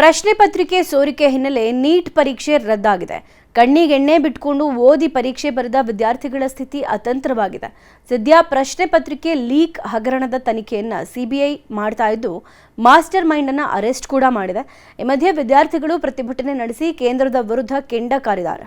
ಪ್ರಶ್ನೆ ಪತ್ರಿಕೆ ಸೋರಿಕೆ ಹಿನ್ನೆಲೆ ನೀಟ್ ಪರೀಕ್ಷೆ ರದ್ದಾಗಿದೆ. ಕಣ್ಣಿಗೆಣ್ಣೆ ಬಿಟ್ಕೊಂಡು ಓದಿ ಪರೀಕ್ಷೆ ಬರೆದ ವಿದ್ಯಾರ್ಥಿಗಳ ಸ್ಥಿತಿ ಅತಂತ್ರವಾಗಿದೆ. ಸದ್ಯ ಪ್ರಶ್ನೆ ಪತ್ರಿಕೆ ಲೀಕ್ ಹಗರಣದ ತನಿಖೆಯನ್ನ ಸಿಬಿಐ ಮಾಡ್ತಾ ಇದ್ದು, ಮಾಸ್ಟರ್ ಮೈಂಡ್ ಅನ್ನ ಅರೆಸ್ಟ್ ಕೂಡ ಮಾಡಿದೆ. ಈ ಮಧ್ಯೆ ವಿದ್ಯಾರ್ಥಿಗಳು ಪ್ರತಿಭಟನೆ ನಡೆಸಿ ಕೇಂದ್ರದ ವಿರುದ್ಧ ಕೆಂಡ ಕಾರಿದ್ದಾರೆ.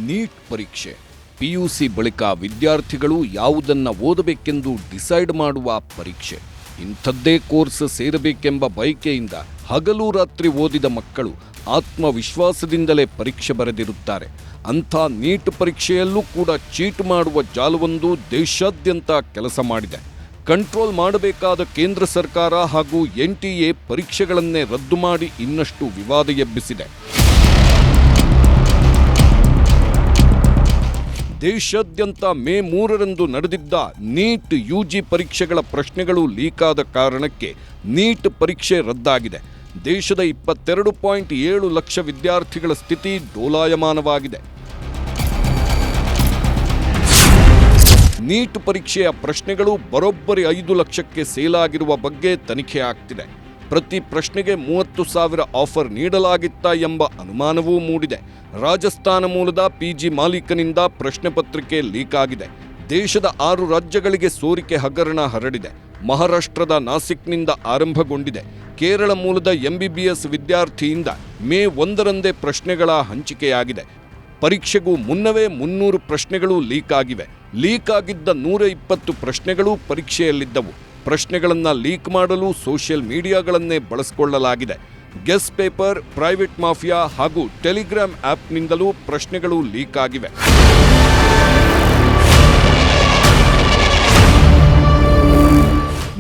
ನೀಟ್ ಪರೀಕ್ಷೆ ಪಿಯುಸಿ ಬಳಿಕ ವಿದ್ಯಾರ್ಥಿಗಳು ಯಾವುದನ್ನು ಓದಬೇಕೆಂದು ಡಿಸೈಡ್ ಮಾಡುವ ಪರೀಕ್ಷೆ. ಇಂಥದ್ದೇ ಕೋರ್ಸ್ ಸೇರಬೇಕೆಂಬ ಬಯಕೆಯಿಂದ ಹಗಲು ರಾತ್ರಿ ಓದಿದ ಮಕ್ಕಳು ಆತ್ಮವಿಶ್ವಾಸದಿಂದಲೇ ಪರೀಕ್ಷೆ ಬರೆದಿರುತ್ತಾರೆ. ಅಂಥ ನೀಟ್ ಪರೀಕ್ಷೆಯಲ್ಲೂ ಕೂಡ ಚೀಟ್ ಮಾಡುವ ಜಾಲವೊಂದು ದೇಶಾದ್ಯಂತ ಕೆಲಸ ಮಾಡಿದೆ. ಕಂಟ್ರೋಲ್ ಮಾಡಬೇಕಾದ ಕೇಂದ್ರ ಸರ್ಕಾರ ಹಾಗೂ NTA ಪರೀಕ್ಷೆಗಳನ್ನೇ ರದ್ದು ಮಾಡಿ ಇನ್ನಷ್ಟು ವಿವಾದ ಎಬ್ಬಿಸಿದೆ. ದೇಶಾದ್ಯಂತ ಮೇ 3ರಂದು ನಡೆದಿದ್ದ ನೀಟ್ UG ಪರೀಕ್ಷೆಗಳ ಪ್ರಶ್ನೆಗಳು ಲೀಕ್ ಆದ ಕಾರಣಕ್ಕೆ ನೀಟ್ ಪರೀಕ್ಷೆ ರದ್ದಾಗಿದೆ. ದೇಶದ 22.7 ಲಕ್ಷ ವಿದ್ಯಾರ್ಥಿಗಳ ಸ್ಥಿತಿ ಡೋಲಾಯಮಾನವಾಗಿದೆ. ನೀಟ್ ಪರೀಕ್ಷೆಯ ಪ್ರಶ್ನೆಗಳು ಬರೋಬ್ಬರಿ 5 ಲಕ್ಷಕ್ಕೆ ಸೇಲಾಗಿರುವ ಬಗ್ಗೆ ತನಿಖೆ ಆಗ್ತಿದೆ. ಪ್ರತಿ ಪ್ರಶ್ನೆಗೆ 30,000 ಆಫರ್ ನೀಡಲಾಗಿತ್ತಾ ಎಂಬ ಅನುಮಾನವೂ ಮೂಡಿದೆ. ರಾಜಸ್ಥಾನ ಮೂಲದ PG ಮಾಲೀಕನಿಂದ ಪ್ರಶ್ನೆ ಪತ್ರಿಕೆ ಲೀಕ್ ಆಗಿದೆ. ದೇಶದ 6 ರಾಜ್ಯಗಳಿಗೆ ಸೋರಿಕೆ ಹಗರಣ ಹರಡಿದೆ. ಮಹಾರಾಷ್ಟ್ರದ ನಾಸಿಕ್ನಿಂದ ಆರಂಭಗೊಂಡಿದೆ. ಕೇರಳ ಮೂಲದ MBBS ವಿದ್ಯಾರ್ಥಿಯಿಂದ ಮೇ 1ರಂದೇ ಪ್ರಶ್ನೆಗಳ ಹಂಚಿಕೆಯಾಗಿದೆ. ಪರೀಕ್ಷೆಗೂ ಮುನ್ನವೇ 300 ಪ್ರಶ್ನೆಗಳು ಲೀಕ್ ಆಗಿವೆ. ಲೀಕ್ ಆಗಿದ್ದ 120 ಪ್ರಶ್ನೆಗಳು ಪರೀಕ್ಷೆಯಲ್ಲಿದ್ದವು. ಪ್ರಶ್ನೆಗಳನ್ನು ಲೀಕ್ ಮಾಡಲು ಸೋಷಿಯಲ್ ಮೀಡಿಯಾಗಳನ್ನೇ ಬಳಸಿಕೊಳ್ಳಲಾಗಿದೆ. ಗೆಸ್ ಪೇಪರ್, ಪ್ರೈವೇಟ್ ಮಾಫಿಯಾ ಹಾಗೂ ಟೆಲಿಗ್ರಾಮ್ ಆ್ಯಪ್ನಿಂದಲೂ ಪ್ರಶ್ನೆಗಳು ಲೀಕ್ ಆಗಿವೆ.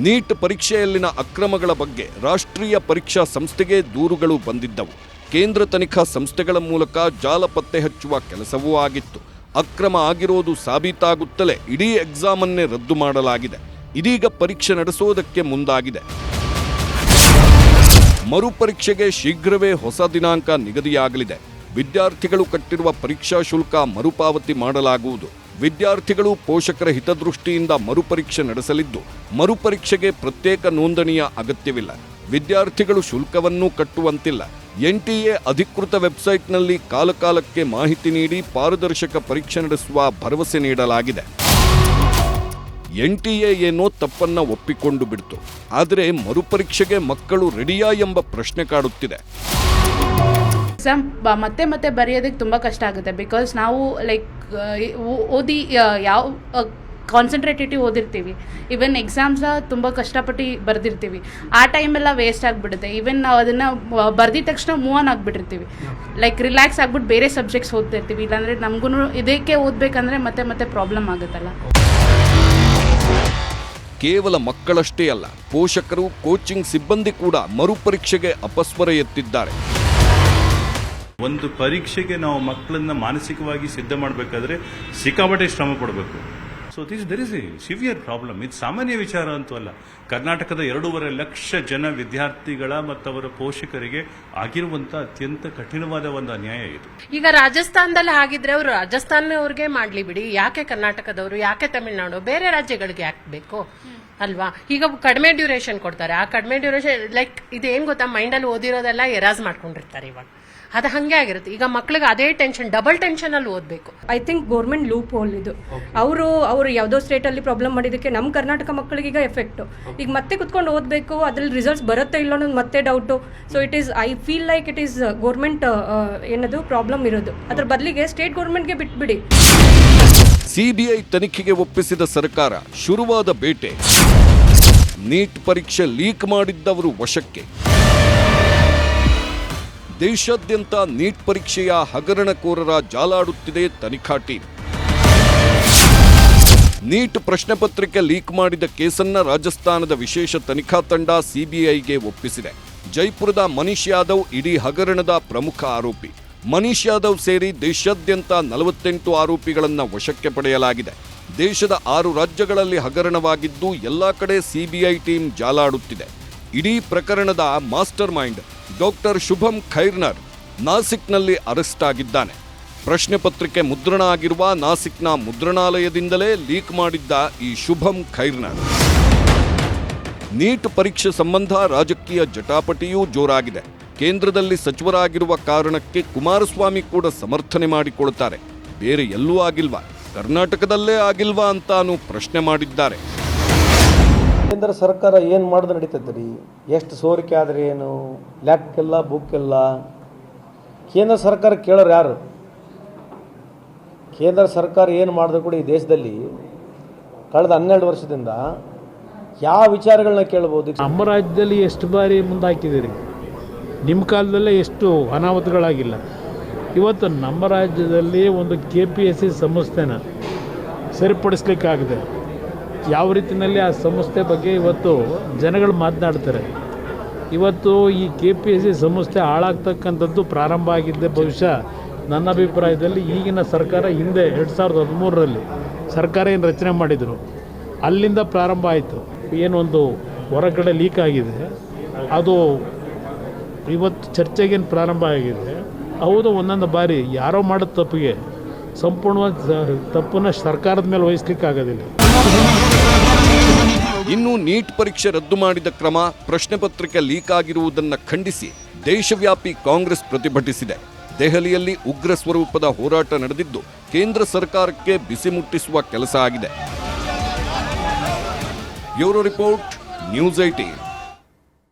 ನೀಟ್ ಪರೀಕ್ಷೆಯಲ್ಲಿನ ಅಕ್ರಮಗಳ ಬಗ್ಗೆ ರಾಷ್ಟ್ರೀಯ ಪರೀಕ್ಷಾ ಸಂಸ್ಥೆಗೆ ದೂರುಗಳು ಬಂದಿದ್ದವು. ಕೇಂದ್ರ ತನಿಖಾ ಸಂಸ್ಥೆಗಳ ಮೂಲಕ ಜಾಲ ಪತ್ತೆ ಹಚ್ಚುವ ಕೆಲಸವೂ ಆಗಿತ್ತು. ಅಕ್ರಮ ಆಗಿರೋದು ಸಾಬೀತಾಗುತ್ತಲೇ ಇಡೀ ಎಕ್ಸಾಮನ್ನೇ ರದ್ದು ಮಾಡಲಾಗಿದೆ. ಇದೀಗ ಪರೀಕ್ಷೆ ನಡೆಸೋದಕ್ಕೆ ಮುಂದಾಗಿದೆ. ಮರುಪರೀಕ್ಷೆಗೆ ಶೀಘ್ರವೇ ಹೊಸ ದಿನಾಂಕ ನಿಗದಿಯಾಗಲಿದೆ. ವಿದ್ಯಾರ್ಥಿಗಳು ಕಟ್ಟಿರುವ ಪರೀಕ್ಷಾ ಶುಲ್ಕ ಮರುಪಾವತಿ ಮಾಡಲಾಗುವುದು. ವಿದ್ಯಾರ್ಥಿಗಳು ಪೋಷಕರ ಹಿತದೃಷ್ಟಿಯಿಂದ ಮರುಪರೀಕ್ಷೆ ನಡೆಸಲಿದ್ದು, ಮರುಪರೀಕ್ಷೆಗೆ ಪ್ರತ್ಯೇಕ ನೋಂದಣಿಯ ಅಗತ್ಯವಿಲ್ಲ. ವಿದ್ಯಾರ್ಥಿಗಳು ಶುಲ್ಕವನ್ನೂ ಕಟ್ಟುವಂತಿಲ್ಲ. NTA ಅಧಿಕೃತ ವೆಬ್ಸೈಟ್ನಲ್ಲಿ ಕಾಲಕಾಲಕ್ಕೆ ಮಾಹಿತಿ ನೀಡಿ ಪಾರದರ್ಶಕ ಪರೀಕ್ಷೆ ನಡೆಸುವ ಭರವಸೆ ನೀಡಲಾಗಿದೆ. NTA ಏನೋ ತಪ್ಪನ್ನ ಒಪ್ಪಿಕೊಂಡು ಬಿಡ್ತು. ಆದರೆ ಮರುಪರೀಕ್ಷೆಗೆ ಮಕ್ಕಳು ರೆಡಿಯಾ ಎಂಬ ಪ್ರಶ್ನೆ ಕಾಡುತ್ತಿದೆ. ಎಕ್ಸಾಮ್ ಮತ್ತೆ ಮತ್ತೆ ಬರೆಯೋದಕ್ಕೆ ತುಂಬ ಕಷ್ಟ ಆಗುತ್ತೆ. ಬಿಕಾಸ್ ನಾವು ಓದಿ ಯಾವ ಕಾನ್ಸಂಟ್ರೇಟೇಟಿವ್ ಓದಿರ್ತೀವಿ. ಈವನ್ ಎಕ್ಸಾಮ್ಸ ತುಂಬ ಕಷ್ಟಪಟ್ಟು ಬರೆದಿರ್ತೀವಿ. ಆ ಟೈಮೆಲ್ಲ ವೇಸ್ಟ್ ಆಗಿಬಿಡುತ್ತೆ. ಈವನ್ ನಾವು ಅದನ್ನು ಬರೆದಿದ ತಕ್ಷಣ ಮೂವ್ ಆನ್ ಆಗಿಬಿಟ್ಟಿರ್ತೀವಿ. ರಿಲ್ಯಾಕ್ಸ್ ಆಗ್ಬಿಟ್ಟು ಬೇರೆ ಸಬ್ಜೆಕ್ಟ್ಸ್ ಓದ್ತಿರ್ತೀವಿ. ಇಲ್ಲಾಂದರೆ ನಮಗೂ ಇದಕ್ಕೆ ಓದಬೇಕಂದ್ರೆ ಮತ್ತೆ ಮತ್ತೆ ಪ್ರಾಬ್ಲಮ್ ಆಗುತ್ತಲ್ಲ. ಕೇವಲ ಮಕ್ಕಳಷ್ಟೇ ಅಲ್ಲ, ಪೋಷಕರು, ಕೋಚಿಂಗ್ ಸಿಬ್ಬಂದಿ ಕೂಡ ಮರುಪರೀಕ್ಷೆಗೆ ಅಪಸ್ವರ ಎತ್ತಿದ್ದಾರೆ. ಒಂದು ಪರೀಕ್ಷೆಗೆ ನಾವು ಮಕ್ಕಳನ್ನ ಮಾನಸಿಕವಾಗಿ ಸಿದ್ಧ ಮಾಡಬೇಕಾದ್ರೆ ಸಿಕ್ಕಾಪಟ್ಟೆ ಶ್ರಮ ಪಡಬೇಕು. So there is A severe problem. ಇದು ಸಾಮಾನ್ಯ ವಿಚಾರ ಅಂತೂ ಅಲ್ಲ. ಕರ್ನಾಟಕದ 2.5 ಲಕ್ಷ ಜನ ವಿದ್ಯಾರ್ಥಿಗಳ ಮತ್ತು ಅವರ ಪೋಷಕರಿಗೆ ಆಗಿರುವಂತ ಅತ್ಯಂತ ಕಠಿಣವಾದ ಒಂದು ಅನ್ಯಾಯ ಇದು. ಈಗ ರಾಜಸ್ಥಾನದಲ್ಲಿ ಆಗಿದ್ರೆ ಅವರು ರಾಜಸ್ಥಾನವ್ರಿಗೆ ಮಾಡ್ಲಿ ಬಿಡಿ, ಯಾಕೆ ಕರ್ನಾಟಕದವರು, ಯಾಕೆ ತಮಿಳುನಾಡು, ಬೇರೆ ರಾಜ್ಯಗಳಿಗೆ ಯಾಕೆ ಬೇಕು ಅಲ್ವಾ? ಈಗ ಕಡಿಮೆ ಡ್ಯೂರೇಷನ್ ಕೊಡ್ತಾರೆ. ಆ ಕಡಿಮೆ ಡ್ಯೂರೇಷನ್ ಇದೇನ್ ಗೊತ್ತಾ, ಮೈಂಡಲ್ಲಿ ಓದಿರೋದೆಲ್ಲ ಎರಾಸ್ ಮಾಡ್ಕೊಂಡಿರ್ತಾರೆ. ಇವಾಗ ಅದು ಹಂಗೆ ಆಗಿರುತ್ತೆ. ಈಗ ಮಕ್ಳಿಗೆ ಅದೇ ಟೆನ್ಷನ್, ಡಬಲ್ ಟೆನ್ಷನ್ ಅಲ್ಲಿ ಓದಬೇಕು. I think government loophole ಇದು. ಅವರು ಯಾವುದೋ ಸ್ಟೇಟ್ ಅಲ್ಲಿ ಪ್ರಾಬ್ಲಮ್ ಮಾಡಿದಕ್ಕೆ ನಮ್ಮ ಕರ್ನಾಟಕ ಮಕ್ಕಳಿಗೆ ಈಗ ಎಫೆಕ್ಟ್. ಈಗ ಮತ್ತೆ ಕುತ್ಕೊಂಡು ಓದಬೇಕು, ಅದ್ರಲ್ಲಿ ರಿಸಲ್ಟ್ಸ್ ಬರುತ್ತೆ ಇಲ್ಲ ಅನ್ನೋದು ಮತ್ತೆ doubt. So it is, I feel like it is government ಏನದು ಪ್ರಾಬ್ಲಮ್ ಇರೋದು. ಅದ್ರ ಬದಲಿಗೆ ಸ್ಟೇಟ್ ಗೌರ್ಮೆಂಟ್ಗೆ ಬಿಟ್ಬಿಡಿ. CBI ತನಿಖೆಗೆ ಒಪ್ಪಿಸಿದ ಸರ್ಕಾರ, ಶುರುವಾದ ಬೇಟೆ. ನೀಟ್ ಪರೀಕ್ಷೆ ಲೀಕ್ ಮಾಡಿದ್ದವರು ವಶಕ್ಕೆ. ದೇಶಾದ್ಯಂತ ನೀಟ್ ಪರೀಕ್ಷೆಯ ಹಗರಣಕೋರರ ಜಾಲಾಡುತ್ತಿದೆ ತನಿಖಾ ಟೀಮ್. ನೀಟ್ ಪ್ರಶ್ನೆ ಪತ್ರಿಕೆ ಲೀಕ್ ಮಾಡಿದ ಕೇಸನ್ನ ರಾಜಸ್ಥಾನದ ವಿಶೇಷ ತನಿಖಾ ತಂಡ CBIಗೆ ಒಪ್ಪಿಸಿದೆ. ಜೈಪುರದ ಮನೀಶ್ ಯಾದವ್ ಇಡೀ ಹಗರಣದ ಪ್ರಮುಖ ಆರೋಪಿ. ಮನೀಶ್ ಯಾದವ್ ಸೇರಿ ದೇಶಾದ್ಯಂತ 48 ಆರೋಪಿಗಳನ್ನು ವಶಕ್ಕೆ ಪಡೆಯಲಾಗಿದೆ. ದೇಶದ 6 ರಾಜ್ಯಗಳಲ್ಲಿ ಹಗರಣವಾಗಿದ್ದು ಎಲ್ಲಾ ಕಡೆ CBI ಟೀಮ್ ಜಾಲಾಡುತ್ತಿದೆ. ಇಡೀ ಪ್ರಕರಣದ ಮಾಸ್ಟರ್ ಮೈಂಡ್ ಡಾಕ್ಟರ್ ಶುಭಂ ಖೈರ್ನರ್ ನಾಸಿಕ್ನಲ್ಲಿ ಅರೆಸ್ಟ್ ಆಗಿದ್ದಾನೆ. ಪ್ರಶ್ನೆ ಪತ್ರಿಕೆ ಮುದ್ರಣ ಆಗಿರುವ ನಾಸಿಕ್ನ ಮುದ್ರಣಾಲಯದಿಂದಲೇ ಲೀಕ್ ಮಾಡಿದ್ದ ಈ ಶುಭಂ ಖೈರ್ನಾರ್. ನೀಟ್ ಪರೀಕ್ಷೆ ಸಂಬಂಧ ರಾಜಕೀಯ ಜಟಾಪಟಿಯೂ ಜೋರಾಗಿದೆ. ಕೇಂದ್ರದಲ್ಲಿ ಸಚಿವರಾಗಿರುವ ಕಾರಣಕ್ಕೆ ಕುಮಾರಸ್ವಾಮಿ ಕೂಡ ಸಮರ್ಥನೆ ಮಾಡಿಕೊಳ್ತಾರೆ. ಬೇರೆ ಎಲ್ಲೂ ಆಗಿಲ್ವಾ, ಕರ್ನಾಟಕದಲ್ಲೇ ಆಗಿಲ್ವಾ ಅಂತಾನು ಪ್ರಶ್ನೆ ಮಾಡಿದ್ದಾರೆ. ಕೇಂದ್ರ ಸರ್ಕಾರ ಏನು ಮಾಡೋದು ನಡೀತೈತೆ ರೀ? ಎಷ್ಟು ಸೋರಿಕೆ ಆದರೆ ಏನು, ಲೆಕ್ಕಿಲ್ಲ ಬುಕ್ಕಿಲ್ಲ. ಕೇಂದ್ರ ಸರ್ಕಾರ ಕೇಳೋರು ಯಾರು? ಕೇಂದ್ರ ಸರ್ಕಾರ ಏನು ಮಾಡಿದ್ರು ಕೂಡ ಈ ದೇಶದಲ್ಲಿ ಕಳೆದ 12 ವರ್ಷದಿಂದ ಯಾವ ವಿಚಾರಗಳನ್ನ ಕೇಳ್ಬೋದು? ನಮ್ಮ ರಾಜ್ಯದಲ್ಲಿ ಎಷ್ಟು ಬಾರಿ ಮುಂದಾಕಿದ್ದೀರಿ? ನಿಮ್ಮ ಕಾಲದಲ್ಲೇ ಎಷ್ಟು ಅನಾಹುತಗಳಾಗಿಲ್ಲ. ಇವತ್ತು ನಮ್ಮ ರಾಜ್ಯದಲ್ಲಿ ಒಂದು KPSC ಸಂಸ್ಥೆನ ಸರಿಪಡಿಸ್ಲಿಕ್ಕಾಗಿದೆ. ಯಾವ ರೀತಿಯಲ್ಲಿ ಆ ಸಂಸ್ಥೆ ಬಗ್ಗೆ ಇವತ್ತು ಜನಗಳು ಮಾತನಾಡ್ತಾರೆ. ಇವತ್ತು ಈ KPSC ಸಂಸ್ಥೆ ಹಾಳಾಗ್ತಕ್ಕಂಥದ್ದು ಪ್ರಾರಂಭ ಆಗಿದ್ದೆ ಬಹುಶಃ ನನ್ನ ಅಭಿಪ್ರಾಯದಲ್ಲಿ ಈಗಿನ ಸರ್ಕಾರ ಹಿಂದೆ 2013ರಲ್ಲಿ ಸರ್ಕಾರ ಏನು ರಚನೆ ಮಾಡಿದರು ಅಲ್ಲಿಂದ ಪ್ರಾರಂಭ ಆಯಿತು. ಏನೊಂದು ಹೊರಗಡೆ ಲೀಕ್ ಆಗಿದೆ ಅದು ಇವತ್ತು ಚರ್ಚೆಗೇನು ಪ್ರಾರಂಭ ಆಗಿದೆ. ಹೌದು, ಒಂದೊಂದು ಬಾರಿ ಯಾರೋ ಮಾಡೋ ತಪ್ಪಿಗೆ ಸಂಪೂರ್ಣವಾದ ತಪ್ಪನ್ನು ಸರ್ಕಾರದ ಮೇಲೆ ವಹಿಸ್ಲಿಕ್ಕಾಗೋದಿಲ್ಲ. ಇನ್ನು ನೀಟ್ ಪರೀಕ್ಷೆ ರದ್ದು ಮಾಡಿದ ಕ್ರಮ, ಪ್ರಶ್ನೆ ಪತ್ರಿಕೆ ಲೀಕ್ ಆಗಿರುವುದನ್ನು ಖಂಡಿಸಿ ದೇಶವ್ಯಾಪಿ ಕಾಂಗ್ರೆಸ್ ಪ್ರತಿಭಟಿಸಿದೆ. ದೆಹಲಿಯಲ್ಲಿ ಉಗ್ರ ಸ್ವರೂಪದ ಹೋರಾಟ ನಡೆದಿದ್ದು ಕೇಂದ್ರ ಸರ್ಕಾರಕ್ಕೆ ಬಿಸಿ ಮುಟ್ಟಿಸುವ ಕೆಲಸ ಆಗಿದೆ. Bureau report, news 18.